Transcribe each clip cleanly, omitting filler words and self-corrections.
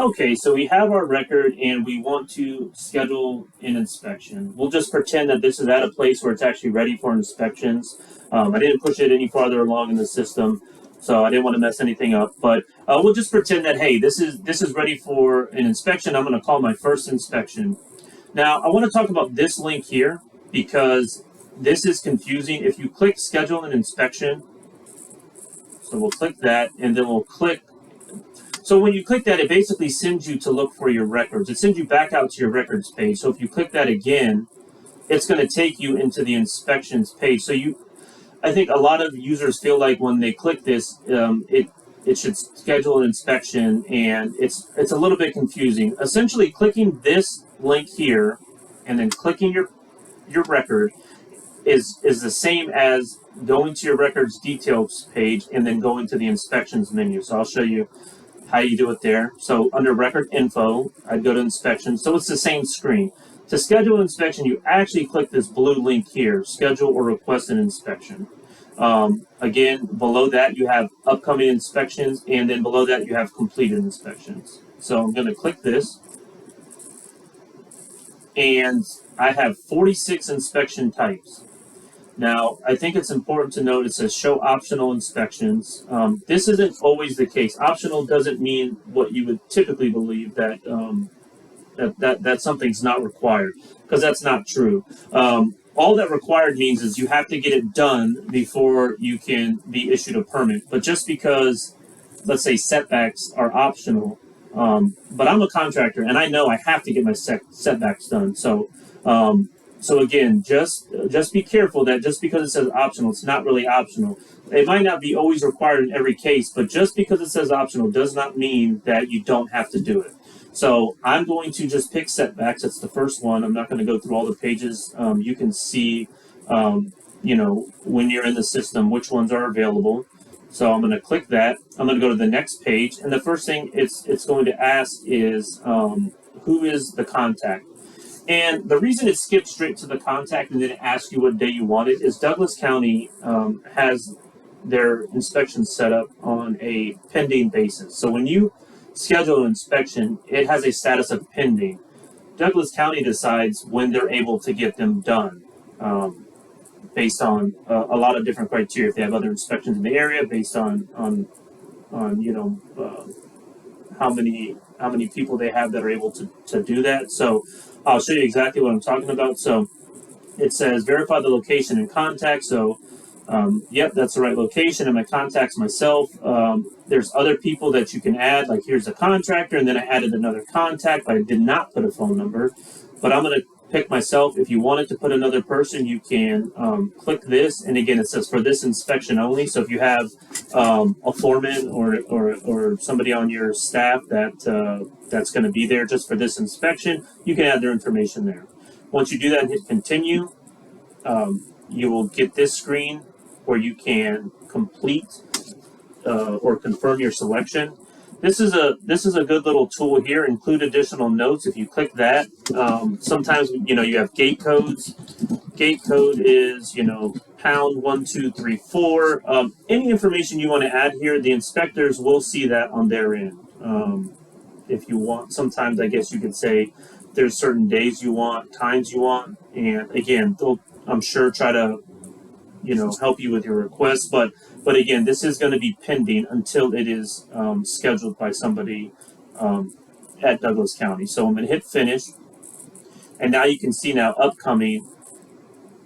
Okay, so we have our record and we want to schedule an inspection. We'll just pretend that this is at a place where it's actually ready for inspections. I didn't push it any farther along in the system, so I didn't want to mess anything up. But we'll just pretend that, hey, this is ready for an inspection. I'm going to call my first inspection. Now, I want to talk about this link here because this is confusing. If you click schedule an inspection, so we'll click that and then we'll click. So when you click that, it basically sends you to look for your records. It sends you back out to your records page. So if you click that again, it's going to take you into the inspections page. So I think a lot of users feel like when they click this, it should schedule an inspection, and it's a little bit confusing. Essentially, clicking this link here and then clicking your record is the same as going to your records details page and then going to the inspections menu. So I'll show you how you do it there. So under record info, I'd go to inspection. So it's the same screen. To schedule an inspection, you actually click this blue link here, schedule or request an inspection. Again, below that you have upcoming inspections, and then below that you have completed inspections. So I'm going to click this, and I have 46 inspection types. Now, I think it's important to note it says show optional inspections. This isn't always the case. Optional doesn't mean what you would typically believe, that that something's not required, because that's not true. All that required means is you have to get it done before you can be issued a permit. But just because, let's say, setbacks are optional, but I'm a contractor and I know I have to get my setbacks done. So again, just be careful that just because it says optional, it's not really optional. It might not be always required in every case, but just because it says optional does not mean that you don't have to do it. So I'm going to just pick setbacks. That's the first one. I'm not going to go through all the pages. You can see, when you're in the system, which ones are available. So I'm going to click that. I'm going to go to the next page. And the first thing it's going to ask is, who is the contact? And the reason it skips straight to the contact and then it asks you what day you want it is Douglas County has their inspections set up on a pending basis. So when you schedule an inspection, it has a status of pending. Douglas County decides when they're able to get them done, based on a lot of different criteria. If they have other inspections in the area, based on how many people they have that are able to do that. So I'll show you exactly what I'm talking about. So it says verify the location and contact. So yep, that's the right location, and my contact's myself. There's other people that you can add, like here's a contractor, and then I added another contact, but I did not put a phone number. But I'm going to pick myself. If you wanted to put another person, you can click this, and again, it says for this inspection only. So if you have a foreman or somebody on your staff that's going to be there just for this inspection, you can add their information there. Once you do that and hit continue, you will get this screen where you can complete or confirm your selection. This is a good little tool here. Include additional notes. If you click that, sometimes you have gate codes. Gate code is pound 1234. Any information you want to add here, the inspectors will see that on their end. If you want, sometimes I guess you could say there's certain days you want, times you want, and again, they'll, I'm sure, try to help you with your request. But again, this is going to be pending until it is scheduled by somebody at Douglas County. So I'm going to hit finish, and now you can see now upcoming.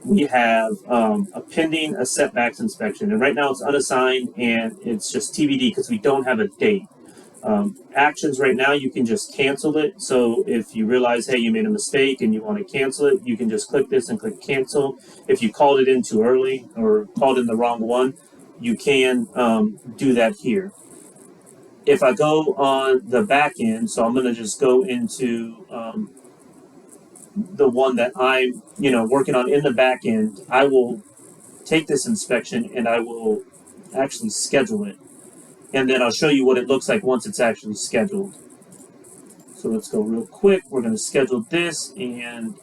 We have a pending a setbacks inspection, and right now it's unassigned and it's just TBD because we don't have a date. Actions right now, you can just cancel it. So if you realize, hey, you made a mistake and you want to cancel it, you can just click this and click cancel. If you called it in too early or called in the wrong one, you can do that here. If I go on the back end, so I'm going to just go into the one that I'm working on in the back end, I will take this inspection and I will actually schedule it. And then I'll show you what it looks like once it's actually scheduled. So let's go real quick. We're going to schedule this and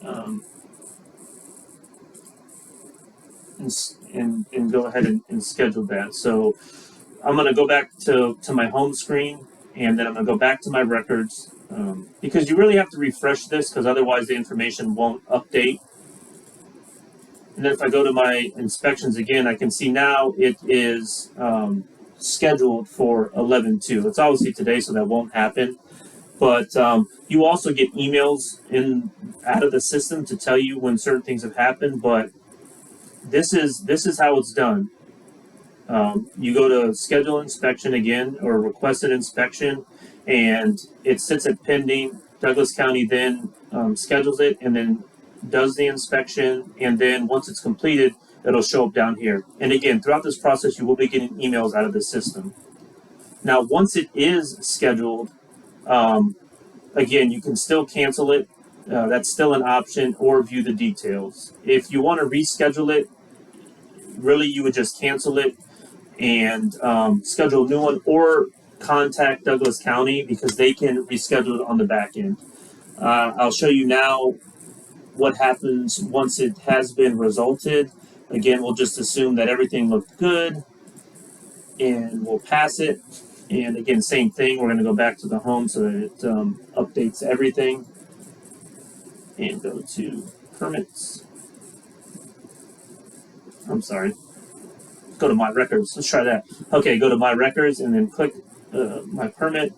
go ahead and schedule that. So I'm going to go back to my home screen, and then I'm going to go back to my records, because you really have to refresh this because otherwise the information won't update. And then if I go to my inspections again, I can see now it is scheduled for 11/2. It's obviously today, so that won't happen. But you also get emails out of the system to tell you when certain things have happened. But this is how it's done. You go to schedule inspection again, or request an inspection, and it sits at pending. Douglas County then schedules it and then does the inspection, and then once it's completed, it'll show up down here. And again, throughout this process, you will be getting emails out of the system. Now, once it is scheduled, again, you can still cancel it. That's still an option, or view the details. If you want to reschedule it, really you would just cancel it and schedule a new one, or contact Douglas County because they can reschedule it on the back end. I'll show you now what happens once it has been resulted. Again, we'll just assume that everything looked good and we'll pass it. And again, same thing, we're going to go back to the home so that it updates everything. And go to permits. I'm sorry. Go to my records. Let's try that. Okay, go to my records and then click my permit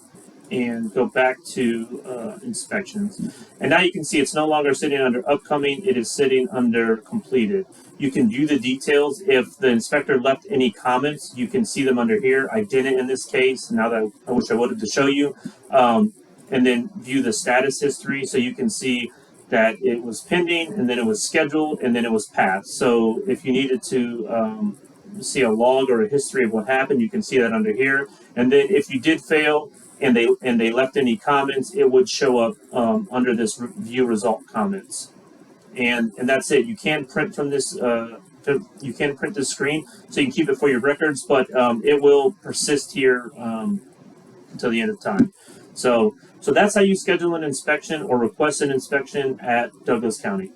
and go back to inspections. And now you can see it's no longer sitting under upcoming, it is sitting under completed. You can view the details. If the inspector left any comments, you can see them under here. I didn't in this case. Now that I wish I would have to show you. And then view the status history so you can see that it was pending, and then it was scheduled, and then it was passed. So if you needed to see a log or a history of what happened, you can see that under here. And then if you did fail and they left any comments, it would show up under this view result comments. And that's it. You can print from this. You can print this screen, so you can keep it for your records, but it will persist here until the end of time. So that's how you schedule an inspection or request an inspection at Douglas County.